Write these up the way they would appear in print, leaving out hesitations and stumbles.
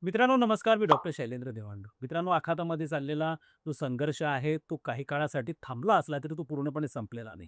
मित्रांनो नमस्कार. मी डॉक्टर शैलेंद्र देवांडू. मित्रांनो आखातामध्ये चाललेला जो संघर्ष आहे तो काही काळासाठी थांबला असला तरी तो पूर्णपणे संपलेला नाही.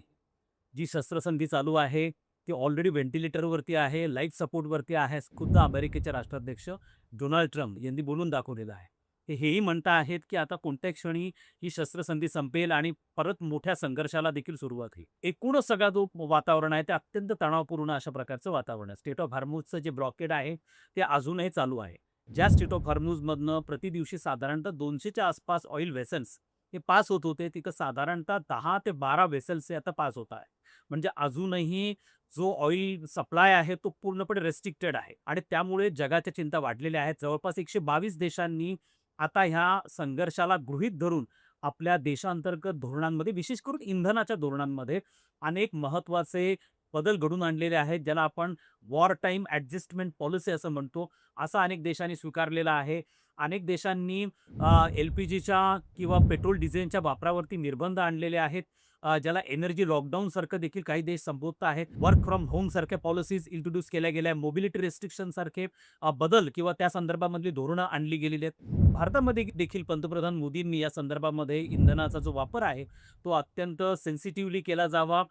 जी शस्त्रसंधी चालू आहे ती ऑलरेडी व्हेंटिलेटरवरती आहे, लाईफ सपोर्टवरती आहे. खुद्द अमेरिकेचे राष्ट्राध्यक्ष डोनाल्ड ट्रम्प यांनी बोलून दाखवलेलं आहे. ते हेही म्हणत आहेत, की आता कोणत्याही क्षणी ही शस्त्रसंधी संपेल आणि परत मोठ्या संघर्षाला देखील सुरुवात होईल. एकूणच सगळा जो वातावरण आहे ते अत्यंत तणावपूर्ण अशा प्रकारचं वातावरण आहे. स्टेट ऑफ हार्मोझचं जे ब्लॉकेड आहे ते अजूनही चालू आहे. ज्या स्टेट ऑफ हॉर्मुझमधनं प्रति दिवशी साधारणतः 200च्या आसपास ऑइल व्हेसल्स हे पास होत होते, तिथं साधारणतः 10 ते 12 व्हेसल्स हे आता पास होत आहे. म्हणजे अजूनही जो ऑइल सप्लाय आहे तो पूर्णपणे रेस्ट्रिक्टेड आहे आणि त्यामुळे जगाच्या चिंता वाढलेल्या आहेत. जवळपास 122 देशांनी आता ह्या संघर्षाला गृहीत धरून आपल्या देशांतर्गत धोरणांमध्ये, विशेष करून इंधनाच्या धोरणांमध्ये अनेक महत्त्वाचे बदल घडवून आणलेले आहेत, ज्याला आपण वॉर टाईम ॲडजस्टमेंट पॉलिसी असं म्हणतो. असा अनेक देशांनी स्वीकारलेला आहे. अनेक देशांनी एल-पी-जीच्या किंवा पेट्रोल डिझेलच्या वापरावरती निर्बंध आणलेले आहेत. ज्याला एनर्जी लॉकडाऊनसारखं देखील काही देश संबोधत आहेत. वर्क फ्रॉम होमसारख्या पॉलिसीज इंट्रोड्यूस केल्या गेल्या आहेत. मोबिलिटी रिस्ट्रिक्शनसारखे बदल किंवा त्या संदर्भामधली धोरणं आणली गेलेली आहेत. भारतामध्ये देखील पंतप्रधान मोदींनी या संदर्भामध्ये इंधनाचा जो वापर आहे तो अत्यंत सेन्सिटिव्हली केला जावा.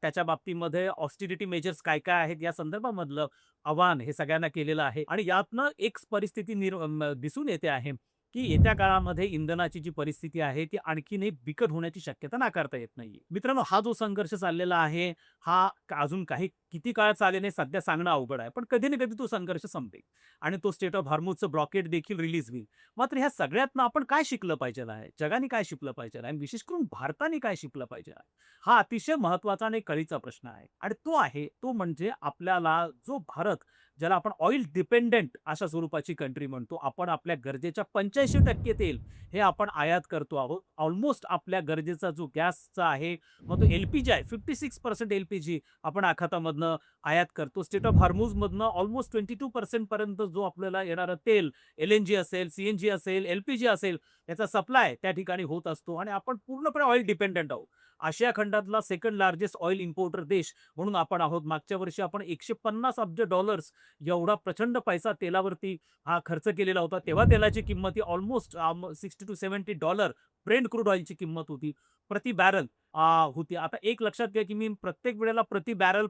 त्याच्या बाबतीमध्ये ऑस्टिरिटी मेजर्स काय-काय आहेत या संदर्भामधलं आवाहन हे सगळ्यांना केलेलं आहे आणि यातनं एक परिस्थिती दिसून येते आहे, की येत्या काळामध्ये इंधनाची जी परिस्थिती आहे ती आणखीनही बिकट होण्याची शक्यता नाकारता येत नाहीये. मित्रांनो, हा जो संघर्ष चाललेला आहे, हा अजून किती काळ चालेल हे सध्या सांगणं अवघड आहे. पण कधी ना कधी तो संघर्ष संपेल आणि तो स्टेट ऑफ हॉर्मुझचं ब्लॉकेड देखील रिलीज होईल. मात्र ह्या सगळ्यातनं आपण काय शिकलं पाहिजे आहे? जगाने काय शिकलं पाहिजे आहे? आणि विशेष करून भारताने काय शिकलं पाहिजे आहे? हा अतिशय महत्त्वाचा आणि कळीचा प्रश्न आहे आणि तो म्हणजे आपल्याला जो भारत, ज्याला आपण ऑइल डिपेंडेंट अशा स्वरूपाची कंट्री म्हणतो, आपण आपल्या गरजेच्या 85% तेल हे आपण आयात करतो आहोत. ऑलमोस्ट आपल्या गरजेचा जो गॅसचा आहे, मग तो एल-पी-जी आहे, 56% एल-पी-जी आपण आखातामधनं आयात करतो. स्टेट ऑफ हॉर्मुझमधनं ऑलमोस्ट 22% पर्यंत जो आपल्याला येणारं तेल, एल-एन-जी असेल, सी-एन-जी असेल, एल-पी-जी असेल, याचा सप्लाय त्या ठिकाणी होत असतो आणि आपण पूर्णपणे ऑइल डिपेंडंट आहोत. आशिया खंडातला सेकंड लार्जेस्ट ऑइल इम्पोर्टर देश म्हणून आपण आहोत. मागच्या वर्षी आपण $150 अब्ज एवढा प्रचंड पैसा तेलावरती हा खर्च केलेला होता. तेव्हा तेलाची किंमत ही ऑलमोस्ट $60 to $70 ब्रेंट क्रूड ऑइलची किंमत होती. प्रति बॅरल होती. आता एक लक्षात घ्या, की मी प्रत्येक वेळेला प्रति बॅरल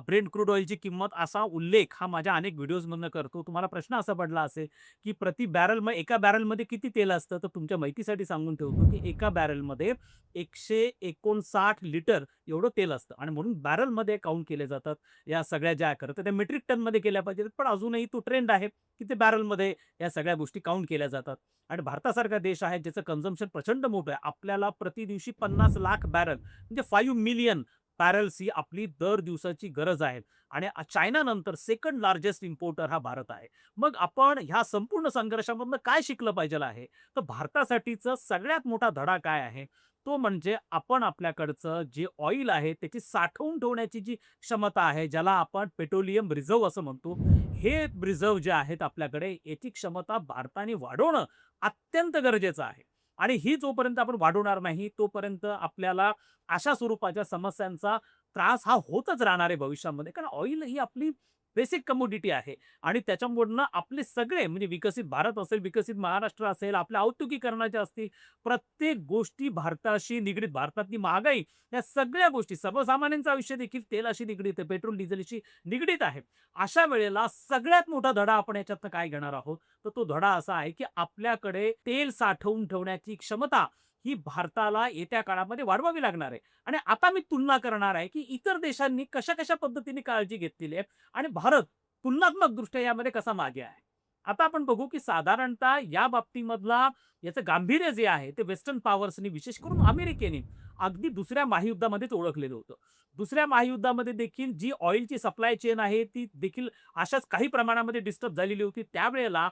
ब्रेंट क्रूड ऑइलची किंमत असा उल्लेख हा माझ्या अनेक व्हिडिओजमधनं करतो. तुम्हाला प्रश्न असा पडला असेल, की प्रति बॅरल मग एका बॅरलमध्ये किती तेल असतं? तर तुमच्या माहितीसाठी सांगून ठेवतो, की एका बॅरलमध्ये 159 लिटर एवढं तेल असतं आणि म्हणून बॅरलमध्ये काउंट केले जातात या सगळ्या ज्या करतात त्या मेट्रिक टनमध्ये केल्या पाहिजेत. पण अजूनही तो ट्रेंड आहे, की ते बॅरलमध्ये या सगळ्या गोष्टी काउंट केल्या जातात. आणि भारतासारखा देश आहे ज्याचं कन्झम्पशन प्रचंड मोठं आहे. आपल्याला प्रति दिवशी 50 लाख बॅरल म्हणजे 5 मिलियन बॅरल्स ही आपली दर दिवसाची गरज आहे आणि चायनानंतर सेकंड लार्जेस्ट इम्पोर्टर हा भारत आहे. मग आपण ह्या संपूर्ण संघर्षामधनं काय शिकलं पाहिजे आहे? तर भारतासाठीचा सगळ्यात मोठा धडा काय आहे? तो म्हणजे आपण आपल्याकडचं जे ऑइल आहे त्याची साठवून ठेवण्याची जी क्षमता आहे, ज्याला आपण पेट्रोलियम रिझर्व्ह असं म्हणतो. हे रिझर्व्ह जे आहेत आपल्याकडे, याची क्षमता भारताने वाढवणं अत्यंत गरजेचं आहे. आणि ही जोपर्यंत आपण वाढवणार नाही, तोपर्यंत आपल्याला अशा स्वरूपाच्या समस्यांचा त्रास हा होतच राहणार आहे भविष्यामध्ये. कारण ऑइल ही आपली बेसिक कमोडिटी आहे आणि त्याच्यामधनं आपले सगळे म्हणजे विकसित भारत असेल, विकसित महाराष्ट्र असेल, आपल्या औद्योगिकरणाच्या असतील, प्रत्येक गोष्टी भारताशी निगडीत. भारतातली महागाई, या सगळ्या गोष्टी सर्वसामान्यांचं आयुष्य देखील तेलाशी निगडीत आहे, पेट्रोल डिझेलशी निगडीत आहे. अशा वेळेला सगळ्यात मोठा धडा आपण याच्यातनं काय घेणार आहोत? तर तो धडा असा आहे, की आपल्याकडे तेल साठवून ठेवण्याची क्षमता ही भारताला येत्या काळामध्ये वाढवावी लागणार आहे. आणि आता मी तुलना करणार आहे, की इतर देशांनी कशा-कशा पद्धतीने काळजी घेतलेली आहे आणि भारत तुलनात्मकदृष्ट्या यामध्ये कसा मागे आहे. आता आपण बघू, की साधारणतः या बाबतीमधला याचं गांभीर्य जे आहे ते वेस्टर्न पॉवर्सनी, विशेष करून अमेरिकेने अगदी दुसऱ्या महायुद्धामध्येच ओळखलेलं होतं. दुसऱ्या महायुद्धामध्ये देखील जी ऑइलची सप्लाय चेन आहे ती देखील अशाच काही प्रमाणामध्ये डिस्टर्ब झालेली होती. त्यावेळेला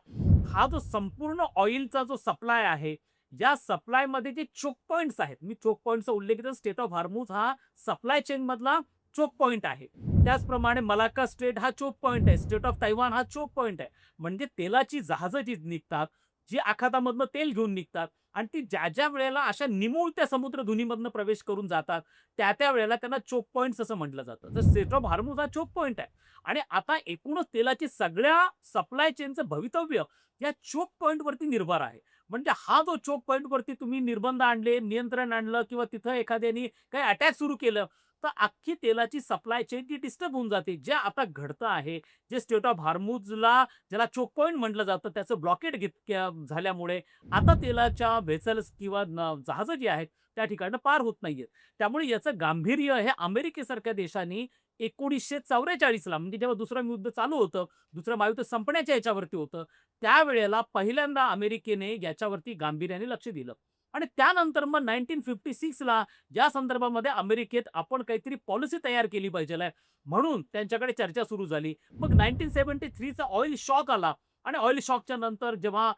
हा जो संपूर्ण ऑइलचा जो सप्लाय आहे, ज्या सप्लायमध्ये जे चोक पॉइंट्स आहेत, मी चोक पॉइंटचा उल्लेख केला. स्टेट ऑफ हॉर्मुझ हा सप्लाय चेन मधला चोक पॉइंट आहे. त्याचप्रमाणे मलाक्का स्ट्रेट हा चोक पॉइंट आहे. स्टेट ऑफ तैवान हा चोक पॉइंट आहे. म्हणजे तेलाची जहाजं जी निघतात, जी आखातामधनं तेल घेऊन निघतात आणि ती ज्या वेळेला अशा निमुळत्या समुद्रधुनीमधनं प्रवेश करून जातात, त्या वेळेला त्यांना चोक पॉइंट्स असं म्हटलं जातं. तर स्ट्रेट ऑफ हार्मुझ हा चोक पॉइंट आहे आणि आता एकूणच तेलाची सगळ्या सप्लाय चेनचं भवितव्य या चोक पॉइंटवरती निर्भर आहे. म्हणजे हा जो चोक पॉइंटवरती तुम्ही निर्बंध आणले, नियंत्रण आणलं किंवा तिथं एखाद्याने काही अटॅक सुरू केलं, तर अख्खी तेलाची सप्लाय चेन ती डिस्टर्ब होऊन जाते. जे आता घडतं आहे, जे स्ट्रेट ऑफ हार्मुझला ज्याला चोक पॉइंट म्हटलं जातं, त्याचं ब्लॉकेड झाल्यामुळे आता तेलाच्या व्हेसल्स किंवा जहाजं जी आहेत, त्या ठिकाणं पार होत नाहीयेत. त्यामुळे याचं गांभीर्य हे अमेरिकेसारख्या देशांनी 1944ला म्हणजे जेव्हा दुसरं युद्ध चालू होतं, दुसरं महायुद्ध संपण्याच्या याच्यावरती होतं, त्यावेळेला पहिल्यांदा अमेरिकेने याच्यावरती गांभीर्याने लक्ष दिलं. आणि त्यानंतर मग 1956ला या संदर्भामध्ये अमेरिकेत आपण काहीतरी पॉलिसी तयार केली पाहिजे म्हणून त्यांच्याकडे चर्चा सुरू झाली. मग 1973चा ऑइल शॉक आला आणि ऑइल शॉकच्या नंतर जेव्हा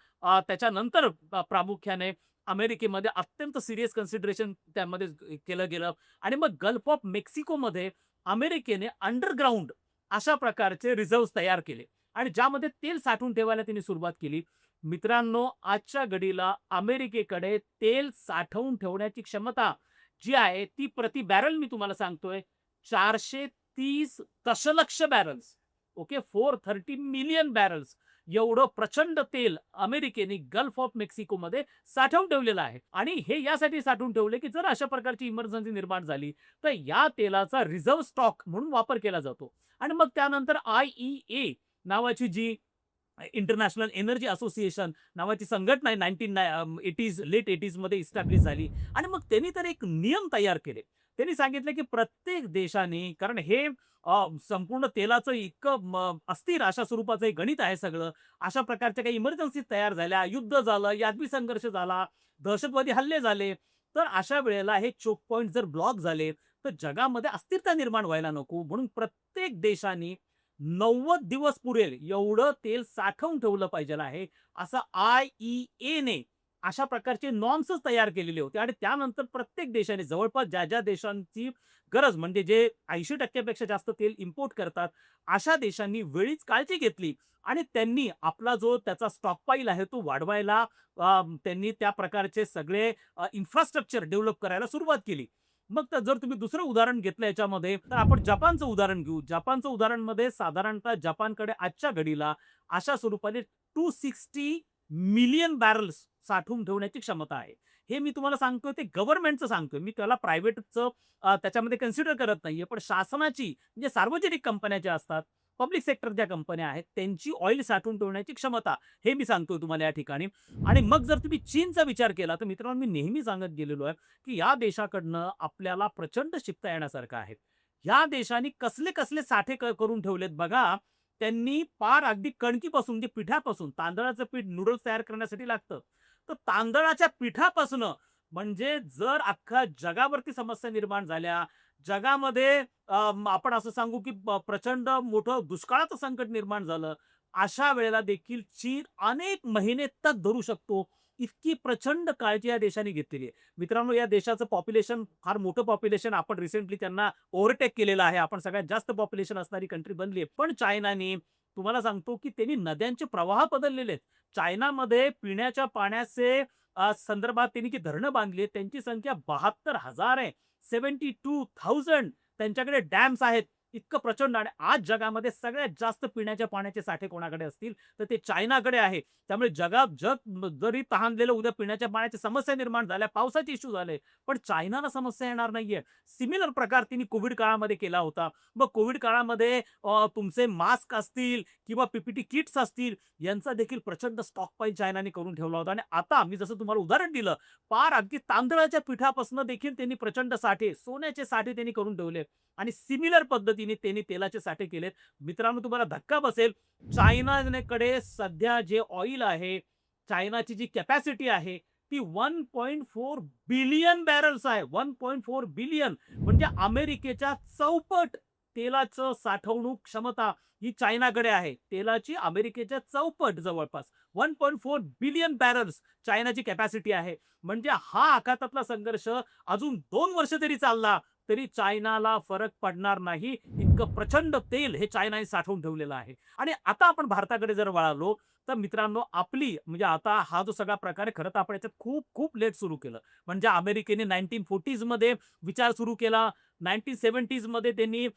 त्याच्यानंतर प्रामुख्याने अमेरिकेमध्ये अत्यंत सीरियस कन्सिडरेशन त्यामध्ये केलं गेलं आणि मग गल्फ ऑफ मेक्सिकोमध्ये अमेरिकेने अंडरग्राउंड अशा प्रकारचे रिझर्व्ह तयार केले आणि ज्यामध्ये तेल साठवून ठेवायला त्यांनी सुरुवात केली. मित्रांनो, आजच्या घडीला अमेरिकेकडे तेल साठवून ठेवण्याची क्षमता जी आहे ती प्रति बॅरल मी तुम्हाला सांगतोय 430 दशलक्ष बॅरल्स. ओके, 430 मिलियन बॅरल्स एवढं प्रचंड तेल अमेरिकेने गल्फ ऑफ मेक्सिकोमध्ये साठवून ठेवलेलं आहे आणि हे यासाठी साठवून ठेवले की जर अशा प्रकारची इमर्जन्सी निर्माण झाली तर या तेलाचा रिझर्व्ह स्टॉक म्हणून वापर केला जातो. आणि मग त्यानंतर IEA नावाची जी इंटरनॅशनल एनर्जी असोसिएशन नावाची संघटना आहे 1980s लेट 80s मध्ये इस्टॅब्लिश झाली आणि मग त्यांनी तर एक नियम तयार केले. त्यांनी सांगितलं की प्रत्येक देशाने, कारण हे संपूर्ण तेलाचं इतकं अस्थिर अशा स्वरूपाचं एक गणित आहे सगळं. अशा प्रकारच्या काही इमर्जन्सी तयार झाल्या, युद्ध झालं, यादवी संघर्ष झाला, दहशतवादी हल्ले झाले, तर अशा वेळेला हे चोक पॉइंट जर ब्लॉक झाले तर जगामध्ये अस्थिरता निर्माण व्हायला नको म्हणून प्रत्येक देशाने 90 दिवस पुरेल एवढं तेल साठवून ठेवलं पाहिजे आहे, असं IEA ने अशा प्रकारचे नॉर्म्सच तयार केलेले होते आणि त्यानंतर प्रत्येक देशाने जवळपास ज्या देशांची गरज म्हणजे जे 80% पेक्षा जास्त तेल इम्पोर्ट करतात, अशा देशांनी वेळीच काळजी घेतली आणि त्यांनी आपला जो त्याचा स्टॉकपाईल आहे तो वाढवायला त्यांनी त्या प्रकारचे सगळे इन्फ्रास्ट्रक्चर डेव्हलप करायला सुरुवात केली. मग तर जर तुम्ही दुसरं उदाहरण घेतलं याच्यामध्ये तर आपण जपानचं उदाहरण घेऊ. जपानचं उदाहरणमध्ये साधारणतः जपानकडे आजच्या घडीला अशा स्वरूपाने 260 मिलियन बॅरल्स साठवून ठेवण्याची क्षमता आहे. हे मी तुम्हाला सांगतोय ते गव्हर्नमेंटचं सांगतोय. मी त्याला प्रायव्हेटचं त्याच्यामध्ये कन्सिडर करत नाहीये. पण शासनाची म्हणजे सार्वजनिक कंपन्या ज्या असतात, पब्लिक सेक्टर ज्या कंपन्या आहेत, त्यांची ऑइल साठवून ठेवण्याची क्षमता हे मी सांगतोय तुम्हाला या ठिकाणी. आणि मग जर तुम्ही चीनचा विचार केला तर मित्रांनो मी नेहमी सांगत गेलेलो आहे की या देशाकडनं आपल्याला प्रचंड शिकता येण्यासारखं आहे. या देशाने कसले कसले साठे करून ठेवलेत बघा. त्यांनी पार अगदी कणकीपासून म्हणजे पिठापासून, तांदळाचं पीठ नूडल्स तयार करण्यासाठी लागतं. तर तांदळाच्या पिठापासून म्हणजे जर अख्ख्या जगावरती समस्या निर्माण झाल्या, जगामध्ये आपण असं सांगू की प्रचंड मोठं दुष्काळाचं संकट निर्माण झालं, अशा वेळेला देखील चीन अनेक महिने तग धरू शकतो. इतकी प्रचंड काळजी या देशाने घेतलेली आहे. मित्रांनो, या देशाचं पॉप्युलेशन फार मोठं पॉप्युलेशन, आपण रिसेंटली त्यांना ओव्हरटेक केलेलं आहे. आपण सगळ्यात जास्त पॉप्युलेशन असणारी कंट्री बनली आहे. पण चायनाने तुम्हाला सांगतो की त्यांनी नद्यांचे प्रवाह बदललेले आहेत. चायनामध्ये पिण्याच्या पाण्याचे संदर्भात त्यांनी जी धरणं बांधली आहेत, त्यांची संख्या 72,000 आहे. 72,000 त्यांच्याकडे डॅम्स आहेत. इतकं प्रचंड. आणि आज जगामध्ये सगळ्यात जास्त पिण्याच्या पाण्याचे साठे कोणाकडे असतील तर ते चायनाकडे आहे. त्यामुळे जग जरी तहानलेलं उद्या पिण्याच्या पाण्याच्या समस्या निर्माण झाल्या, पावसाचे इश्यू झाले, पण चायनाला समस्या येणार नाहीये. सिमिलर प्रकार तिने कोविड काळामध्ये केला होता. मग कोविड काळामध्ये तुमचे मास्क असतील किंवा PPT किट्स असतील, यांचा देखील प्रचंड स्टॉकपाईल चायनाने करून ठेवला होता. आणि आता मी जसं तुम्हाला उदाहरण दिलं, पार अगदी तांदळाच्या पिठापासून देखील त्यांनी प्रचंड साठे, सोन्याचे साठे त्यांनी करून ठेवले आणि सिमिलर पद्धतीने त्यांनी तेलाचे साठे केलेत. मित्रांनो, तुम्हाला धक्का बसेल, चायनाकडे सध्या जे ऑइल आहे, चायनाची जी कॅपॅसिटी आहे ती 1.4 बिलियन बॅरल्स आहे. 1.4 बिलियन म्हणजे अमेरिकेच्या चौपट तेलाचं साठवणूक क्षमता ही चायनाकडे आहे. तेलाची अमेरिकेच्या चौपट जवळपास 1.4 बिलियन बॅरल्स चायनाची कॅपॅसिटी आहे. म्हणजे हा आखातातला संघर्ष अजून 2 वर्ष जरी चालला तरी चायनाला फरक पडणार नाही, इतकं प्रचंड तेल हे चायनाने साठवून ठेवलेलं आहे. आणि आता आपण भारताकडे जर वळालो, तर मित्रांनो आपली म्हणजे आता हा जो सगळा प्रकार आहे, खरं तर आपण याच्यात खूप खूप लेट सुरू केलं. म्हणजे अमेरिकेने 1940s मध्ये विचार सुरू केला. 1970s मध्ये त्यांनी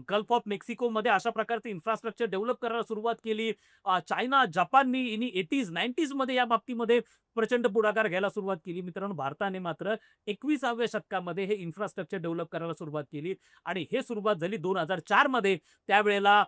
गल्फ ऑफ मेक्सिकोमध्ये अशा प्रकारचे इन्फ्रास्ट्रक्चर डेव्हलप करायला सुरुवात केली. चायना, जपाननी 80s, 90s मध्ये या बाबतीमध्ये प्रचंड पुढाकार घ्यायला सुरुवात केली. मित्रांनो भारताने मात्र 21व्या शतकामध्ये हे इन्फ्रास्ट्रक्चर डेव्हलप करायला सुरुवात केली आणि हे सुरुवात झाली 2004 मध्ये. त्यावेळेला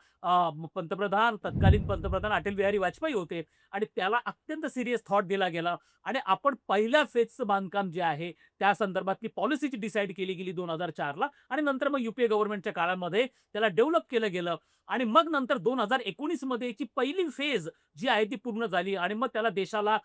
तत्कालीन पंतप्रधान अटल बिहारी वाजपेयी होते आणि त्याला अत्यंत सिरियस थॉट दिला गेला आणि आपण पहिल्या फेजचं बांधकाम जे आहे त्या संदर्भातली पॉलिसीची डिसाईड केली गेली 2004 ला आणि नंतर मग युपीए गव्हर्नमेंटच्या काळामध्ये त्याला डेव्हलप केलं गेलं आणि मग नंतर 2019 मध्ये याची पहिली फेज जी आहे ती पूर्ण झाली आणि मग त्याला देशाला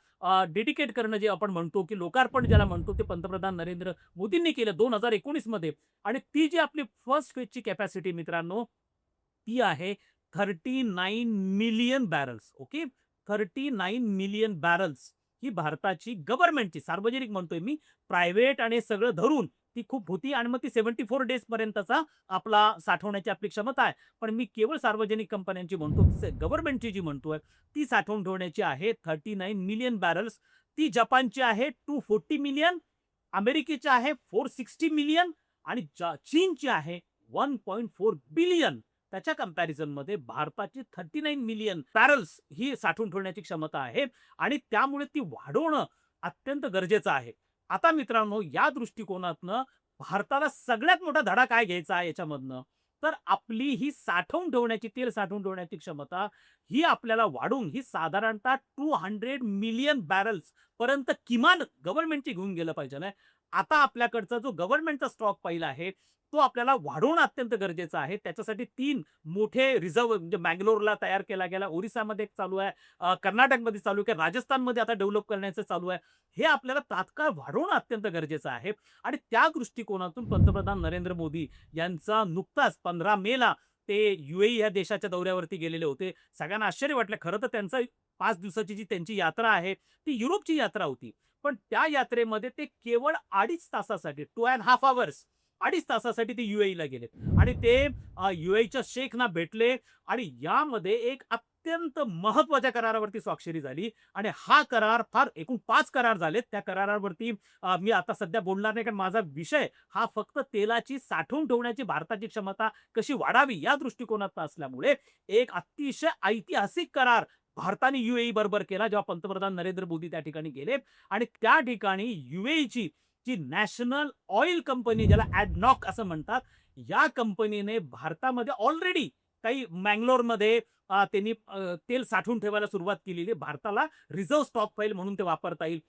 डेडिकेट करणं जे आपण म्हणतो की लोकार्पण ज्याला म्हणतो ते पंतप्रधान नरेंद्र मोदींनी केलं 2019 मध्ये. आणि ती जी आपली फर्स्ट फेजची कॅपॅसिटी मित्रांनो ती आहे 39 million barrels. Okay, 39 million barrels ही भारताची गव्हर्नमेंटची, सार्वजनिक म्हणतोय मी, प्रायव्हेट आणि सगळं धरून ती खूप होती आणि मग ती 74 डेज पर्यंतचा आपला साठवण्याची आपली क्षमता आहे. पण मी केवळ सार्वजनिक कंपन्यांची म्हणतो, गव्हर्नमेंटची जी म्हणतोय ती साठवून ठेवण्याची आहे 39 मिलियन बॅरल्स. ती जपानची आहे 240 मिलियन, अमेरिकेची आहे 460 मिलियन आणि चीनची आहे 1.4 बिलियन. त्याच्या कंपॅरिझन मध्ये भारताची 39 मिलियन बॅरल्स ही साठवून ठेवण्याची क्षमता आहे आणि त्यामुळे ती वाढवणं अत्यंत गरजेचं आहे. आता मित्रांनो या दृष्टिकोनातनं भारताला सगळ्यात मोठा धडा काय घ्यायचा आहे याच्यामधनं, तर आपली ही साठवून ठेवण्याची, तेल साठवून ठेवण्याची क्षमता ही आपल्याला वाढवून ही साधारणतः 200 मिलियन बॅरल्स पर्यंत किमान गव्हर्नमेंटची घेऊन गेलं पाहिजे. आता आपल्याकडचा जो गव्हर्नमेंटचा स्टॉक पाहिला आहे तो आपल्याला वाढवणं अत्यंत गरजेचं आहे. त्याच्यासाठी 3 मोठे रिझर्व्ह म्हणजे बंगलोरला तयार केला गेला, ओरिसामध्ये एक चालू आहे, कर्नाटकमध्ये चालू आहे, राजस्थानमध्ये आता डेव्हलप करण्याचं चालू आहे. हे आपल्याला तात्काळ वाढवणं अत्यंत गरजेचं आहे आणि त्या दृष्टिकोनातून पंतप्रधान नरेंद्र मोदी यांचा नुकताच 15 मेला ते UAE या देशाच्या दौऱ्यावरती गेलेले होते. सगळ्यांना आश्चर्य वाटलं. खरं तर त्यांचा 5 दिवसाची जी त्यांची यात्रा आहे ती युरोपची यात्रा होती. पण त्या यात्रेमध्ये ते केवळ 2.5 तासासाठी 2.5 hours 2.5 तासासाठी ते UAEला गेले आणि ते UAEच्या शेखना भेटले आणि यामध्ये एक अत्यंत महत्वाच्या करारावरती स्वाक्षरी झाली आणि हा करार फार एकूण 5 करार झालेत. त्या करारावरती मी आता सध्या बोलणार नाही कारण माझा विषय हा फक्त तेलाची साठवून ठेवण्याची भारताची क्षमता कशी वाढावी या दृष्टिकोनात असल्यामुळे एक अतिशय ऐतिहासिक करार भारताने UAE बरोबर केला जेव्हा पंतप्रधान नरेंद्र मोदी त्या ठिकाणी गेले आणि त्या ठिकाणी UAEची जी नॅशनल ऑइल कंपनी ज्याला ॲडनॉक असं म्हणतात, या कंपनीने भारतामध्ये ऑलरेडी काही मंगलोरमध्ये त्यांनी तेल साठवून ठेवायला सुरुवात केलेली. भारताला रिझर्व्ह स्टॉक फाईल म्हणून ते वापरता येईल.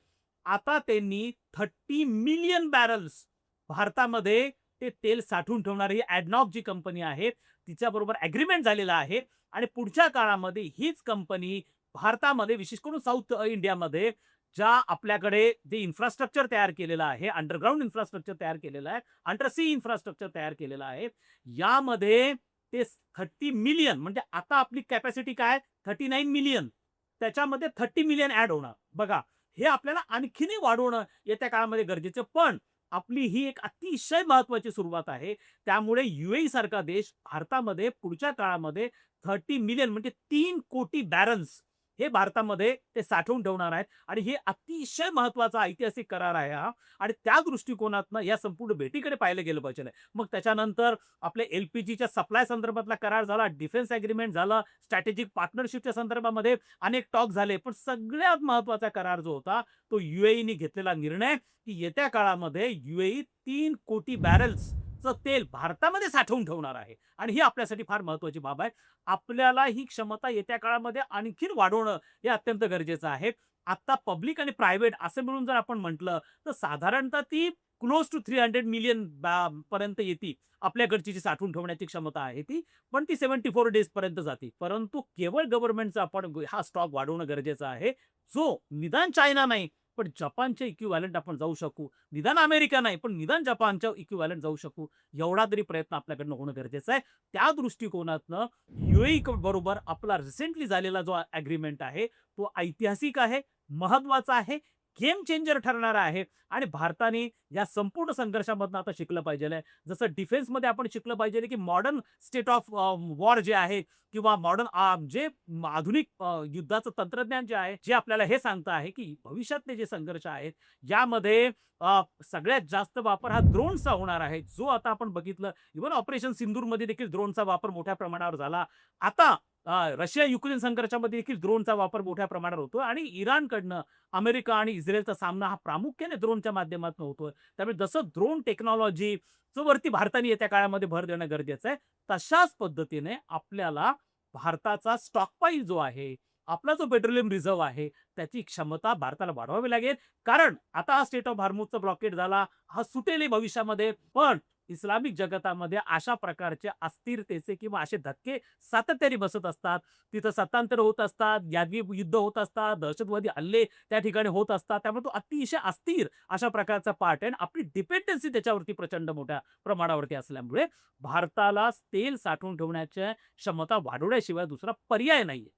आता त्यांनी 30 मिलियन बॅरल्स भारतामध्ये ते तेल साठवून ठेवणारी ॲडनॉक जी कंपनी आहे तिच्याबरोबर ॲग्रीमेंट झालेला आहे आणि पुढच्या काळामध्ये हीच कंपनी भारतामध्ये विशेष करून साऊथ इंडियामध्ये ज्या आपल्याकडे जे इन्फ्रास्ट्रक्चर तयार केलेलं आहे, अंडरग्राउंड इन्फ्रास्ट्रक्चर तयार केलेलं आहे, अंडर सी इन्फ्रास्ट्रक्चर तयार केलेलं आहे, यामध्ये ते 30 मिलियन म्हणजे आता आपली कॅपॅसिटी काय 39 मिलियन, त्याच्यामध्ये 30 मिलियन ऍड होणार. बघा हे आपल्याला आणखीनही वाढवणं येत्या काळामध्ये गरजेचं, पण आपली ही एक अतिशय महत्वाची सुरुवात आहे. त्यामुळे UAE सारखा देश भारतामध्ये पुढच्या काळामध्ये 30 मिलियन म्हणजे 3 कोटी बॅरल्स हे भारतामध्ये ते साठवून ठेवणार आहेत आणि हे अतिशय महत्वाचा ऐतिहासिक करार आहे हा आणि त्या दृष्टिकोनातनं या संपूर्ण भेटीकडे पाहिलं गेलं पाहिजे. मग त्याच्यानंतर आपल्या LPGच्या सप्लाय संदर्भातला करार झाला, डिफेन्स ॲग्रीमेंट झाला, स्ट्रॅटेजिक पार्टनरशिपच्या संदर्भामध्ये अनेक टॉक झाले, पण सगळ्यात महत्वाचा करार जो होता तो UAEने घेतलेला निर्णय की येत्या काळामध्ये UAE 3 कोटी बॅरल्स तेल भारतामध्ये साठवून ठेवणार आहे आणि ही आपल्यासाठी फार महत्वाची बाब आहे. आपल्याला ही क्षमता येत्या काळामध्ये आणखीन वाढवणं हे अत्यंत गरजेचं आहे. आता पब्लिक आणि प्रायव्हेट असे मिळून जर आपण म्हटलं तर साधारणतः ती क्लोज टू 300 मिलियन पर्यंत येते. आपल्याकडची जी साठवून ठेवण्याची क्षमता आहे ती, पण ती 74 डेज पर्यंत जाते. परंतु केवळ गव्हर्नमेंटचा आपण हा स्टॉक वाढवणं गरजेचं आहे, जो निदान चायना नाही पण जपानच्या इक्विव्हॅलंट आपण जाऊ शकू, निदान अमेरिका नाही पण निदान जपानच्या इक्विव्हॅलंट जाऊ शकू, एवढा तरी प्रयत्न आपल्याकडनं होणं गरजेचं आहे. त्या दृष्टिकोनातनं UAE बरोबर आपला रिसेंटली झालेला जो ॲग्रीमेंट आहे तो ऐतिहासिक आहे, महत्वाचा आहे. गेम चेंजर ठरणार आहे आणि भारताने या संपूर्ण संघर्षामधनं आता शिकलं पाहिजे. जसं डिफेन्समध्ये आपण शिकलं पाहिजे की मॉडर्न स्टेट ऑफ वॉर जे आहे किंवा मॉडर्न जे आधुनिक युद्धाचं तंत्रज्ञान जे आहे, जे आपल्याला हे सांगतं आहे की भविष्यातले जे संघर्ष आहेत, यामध्ये सगळ्यात जास्त वापर हा ड्रोनचा होणार आहे. जो आता आपण बघितलं इव्हन ऑपरेशन सिंदूरमध्ये देखील ड्रोनचा वापर मोठ्या प्रमाणावर झाला. आता रशिया युक्रेन संघर्षामध्ये देखील ड्रोनचा वापर मोठ्या प्रमाणावर होतो आणि इराणकडनं अमेरिका आणि इस्रायलचा सामना हा प्रामुख्याने ड्रोनच्या माध्यमातून होतोय. त्यामुळे जसं ड्रोन टेक्नॉलॉजी वरती भारताने येत्या काळामध्ये भर देणं गरजेचं आहे. तशाच पद्धतीने आपल्याला भारताचा स्टॉकपाईल जो आहे, आपला जो पेट्रोलियम रिझर्व्ह आहे, त्याची क्षमता भारताला वाढवावी लागेल. कारण आता हा स्टेट ऑफ हॉर्मुझचा ब्लॉकेट झाला, हा सुटेल भविष्यामध्ये. पण इस्लामिक जगतामध्ये अशा प्रकारचे अस्थिरतेचे किंवा असे धक्के सातत्याने बसत असतात. तिथं सत्तांतर होत असतात, यादवी युद्ध होत असतात, दहशतवादी हल्ले त्या ठिकाणी होत असतात. त्यामुळे तो अतिशय अस्थिर अशा प्रकारचा पार्ट आहे आणि आपली डिपेंडन्सी त्याच्यावरती प्रचंड मोठ्या प्रमाणावरती असल्यामुळे भारताला तेल साठवून ठेवण्याची क्षमता वाढवण्याशिवाय दुसरा पर्याय नाहीये.